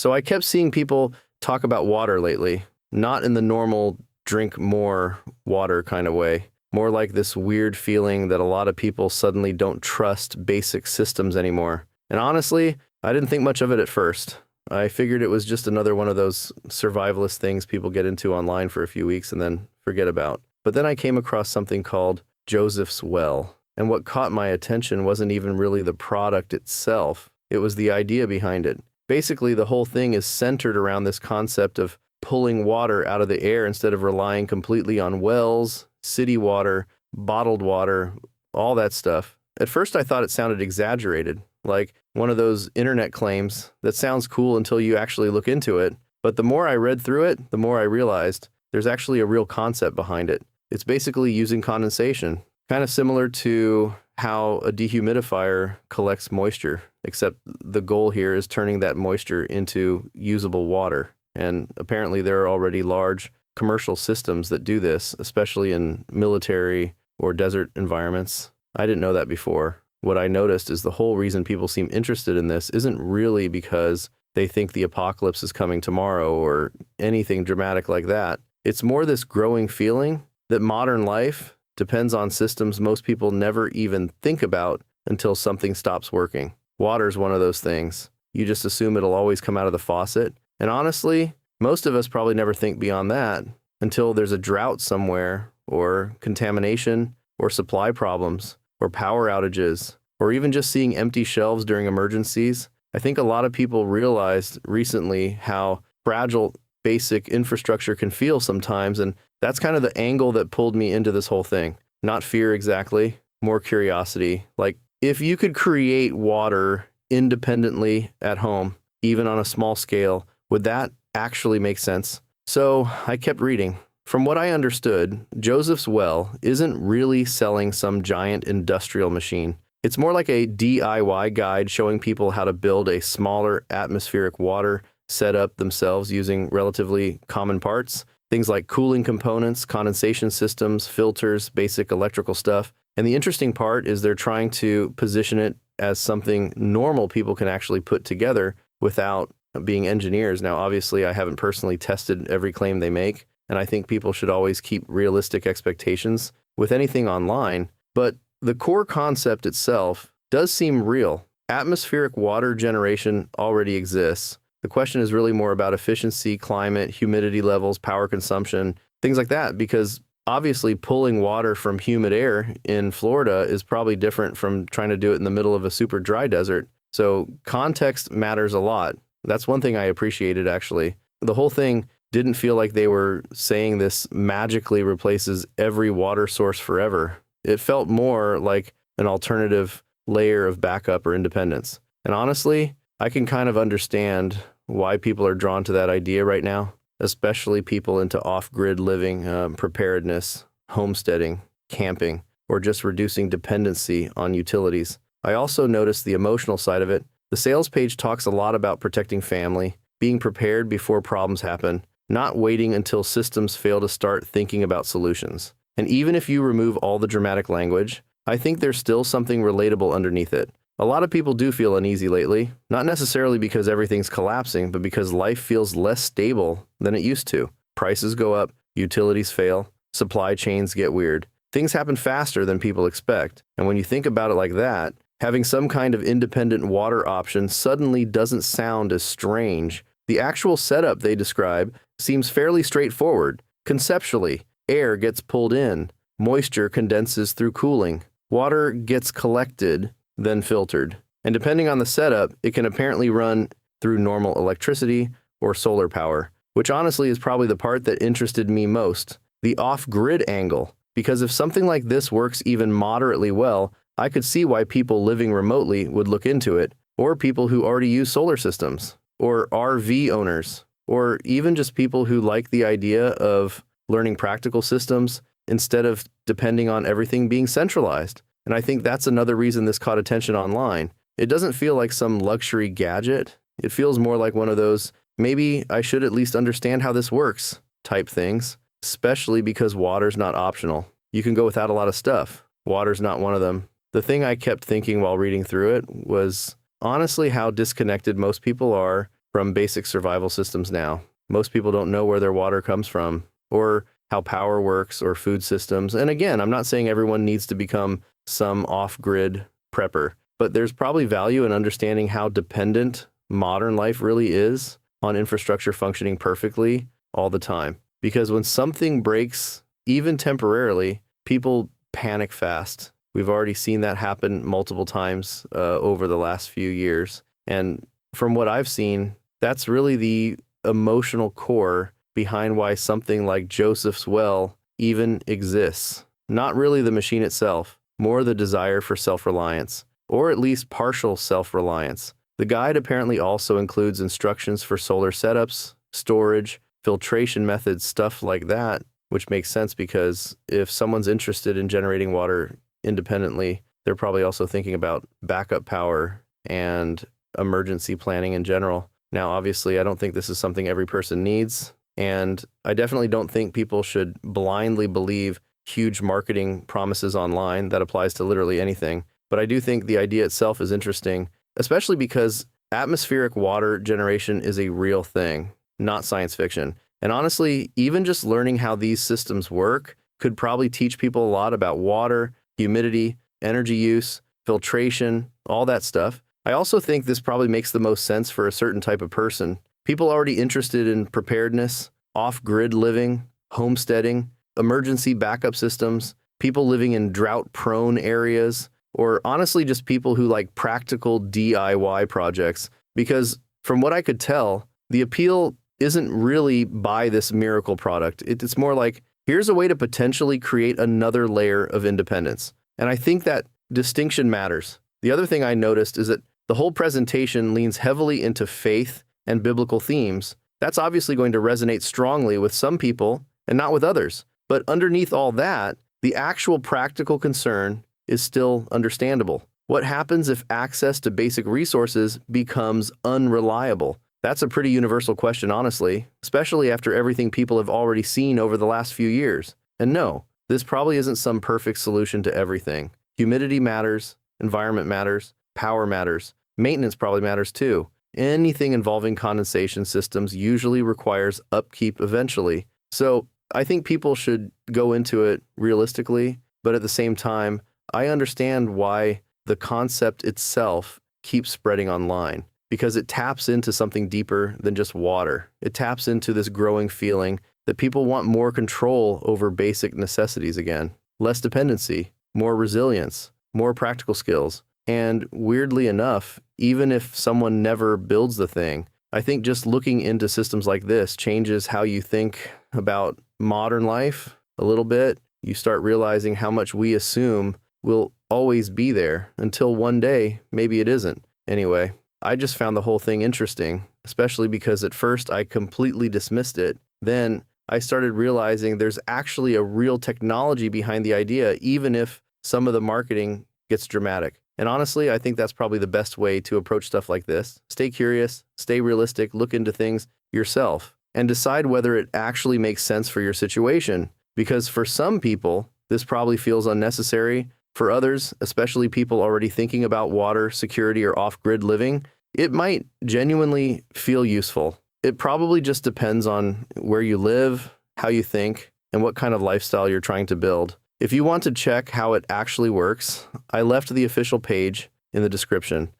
So I kept seeing people talk about water lately, not in the normal drink more water kind of way, more like this weird feeling that a lot of people suddenly don't trust basic systems anymore. And honestly, I didn't think much of it at first. I figured it was just another one of those survivalist things people get into online for a few weeks and then forget about. But then I came across something called Joseph's Well. And what caught my attention wasn't even really the product itself, it was the idea behind it. Basically, the whole thing is centered around this concept of pulling water out of the air instead of relying completely on wells, city water, bottled water, all that stuff. At first, I thought it sounded exaggerated, like one of those internet claims that sounds cool until you actually look into it. But the more I read through it, the more I realized there's actually a real concept behind it. It's basically using condensation, kind of similar to how a dehumidifier collects moisture, except the goal here is turning that moisture into usable water. And apparently there are already large commercial systems that do this, especially in military or desert environments. I didn't know that before. What I noticed is the whole reason people seem interested in this isn't really because they think the apocalypse is coming tomorrow or anything dramatic like that. It's more this growing feeling that modern life depends on systems most people never even think about until something stops working. Water's one of those things. You just assume it'll always come out of the faucet. And honestly, most of us probably never think beyond that until there's a drought somewhere, or contamination, or supply problems, or power outages, or even just seeing empty shelves during emergencies. I think a lot of people realized recently how fragile basic infrastructure can feel sometimes, and that's kind of the angle that pulled me into this whole thing. Not fear exactly, more curiosity. Like, if you could create water independently at home, even on a small scale, would that actually make sense? So I kept reading. From what I understood, Joseph's Well isn't really selling some giant industrial machine. It's more like a DIY guide showing people how to build a smaller atmospheric water setup themselves using relatively common parts. Things like cooling components, condensation systems, filters, basic electrical stuff. And the interesting part is they're trying to position it as something normal people can actually put together without being engineers. Now, obviously, I haven't personally tested every claim they make, and I think people should always keep realistic expectations with anything online. But the core concept itself does seem real. Atmospheric water generation already exists. The question is really more about efficiency, climate, humidity levels, power consumption, things like that, because obviously pulling water from humid air in Florida is probably different from trying to do it in the middle of a super dry desert. So context matters a lot. That's one thing I appreciated, actually. The whole thing didn't feel like they were saying this magically replaces every water source forever. It felt more like an alternative layer of backup or independence. And honestly, I can kind of understand why people are drawn to that idea right now, especially people into off-grid living, preparedness, homesteading, camping, or just reducing dependency on utilities. I also noticed the emotional side of it. The sales page talks a lot about protecting family, being prepared before problems happen, not waiting until systems fail to start thinking about solutions. And even if you remove all the dramatic language, I think there's still something relatable underneath it. A lot of people do feel uneasy lately, not necessarily because everything's collapsing, but because life feels less stable than it used to. Prices go up, utilities fail, supply chains get weird. Things happen faster than people expect. And when you think about it like that, having some kind of independent water option suddenly doesn't sound as strange. The actual setup they describe seems fairly straightforward. Conceptually, air gets pulled in, moisture condenses through cooling, water gets collected, then filtered. And depending on the setup, it can apparently run through normal electricity or solar power, which honestly is probably the part that interested me most, the off-grid angle. Because if something like this works even moderately well, I could see why people living remotely would look into it, or people who already use solar systems, or RV owners, or even just people who like the idea of learning practical systems instead of depending on everything being centralized. And I think that's another reason this caught attention online. It doesn't feel like some luxury gadget. It feels more like one of those, maybe I should at least understand how this works type things, especially because water's not optional. You can go without a lot of stuff. Water's not one of them. The thing I kept thinking while reading through it was honestly how disconnected most people are from basic survival systems now. Most people don't know where their water comes from or how power works or food systems. And again, I'm not saying everyone needs to become some off-grid prepper, but there's probably value in understanding how dependent modern life really is on infrastructure functioning perfectly all the time. Because when something breaks, even temporarily, people panic fast. We've already seen that happen multiple times over the last few years. And from what I've seen, that's really the emotional core behind why something like Joseph's well even exists. Not really the machine itself, more the desire for self-reliance, or at least partial self-reliance. The guide apparently also includes instructions for solar setups, storage, filtration methods, stuff like that, which makes sense because if someone's interested in generating water independently, they're probably also thinking about backup power and emergency planning in general. Now, obviously, I don't think this is something every person needs, and I definitely don't think people should blindly believe huge marketing promises online. That applies to literally anything. But I do think the idea itself is interesting, especially because atmospheric water generation is a real thing, not science fiction. And honestly, even just learning how these systems work could probably teach people a lot about water, humidity, energy use, filtration, all that stuff. I also think this probably makes the most sense for a certain type of person. People already interested in preparedness, off-grid living, homesteading, emergency backup systems, people living in drought-prone areas, or honestly just people who like practical DIY projects. Because from what I could tell, the appeal isn't really buy this miracle product. It's more like, here's a way to potentially create another layer of independence. And I think that distinction matters. The other thing I noticed is that the whole presentation leans heavily into faith and biblical themes. That's obviously going to resonate strongly with some people and not with others. But underneath all that, the actual practical concern is still understandable. What happens if access to basic resources becomes unreliable? That's a pretty universal question, honestly, especially after everything people have already seen over the last few years. And no, this probably isn't some perfect solution to everything. Humidity matters, environment matters, power matters, maintenance probably matters too. Anything involving condensation systems usually requires upkeep eventually. So I think people should go into it realistically, but at the same time, I understand why the concept itself keeps spreading online, because it taps into something deeper than just water. It taps into this growing feeling that people want more control over basic necessities again, less dependency, more resilience, more practical skills. And weirdly enough, even if someone never builds the thing, I think just looking into systems like this changes how you think about modern life a little bit. You start realizing how much we assume will always be there until one day, maybe it isn't. Anyway, I just found the whole thing interesting, especially because at first I completely dismissed it. Then I started realizing there's actually a real technology behind the idea, even if some of the marketing gets dramatic. And honestly, I think that's probably the best way to approach stuff like this. Stay curious, stay realistic, look into things yourself, and decide whether it actually makes sense for your situation. Because for some people, this probably feels unnecessary. For others, especially people already thinking about water, security, or off-grid living, it might genuinely feel useful. It probably just depends on where you live, how you think, and what kind of lifestyle you're trying to build. If you want to check how it actually works, I left the official page in the description.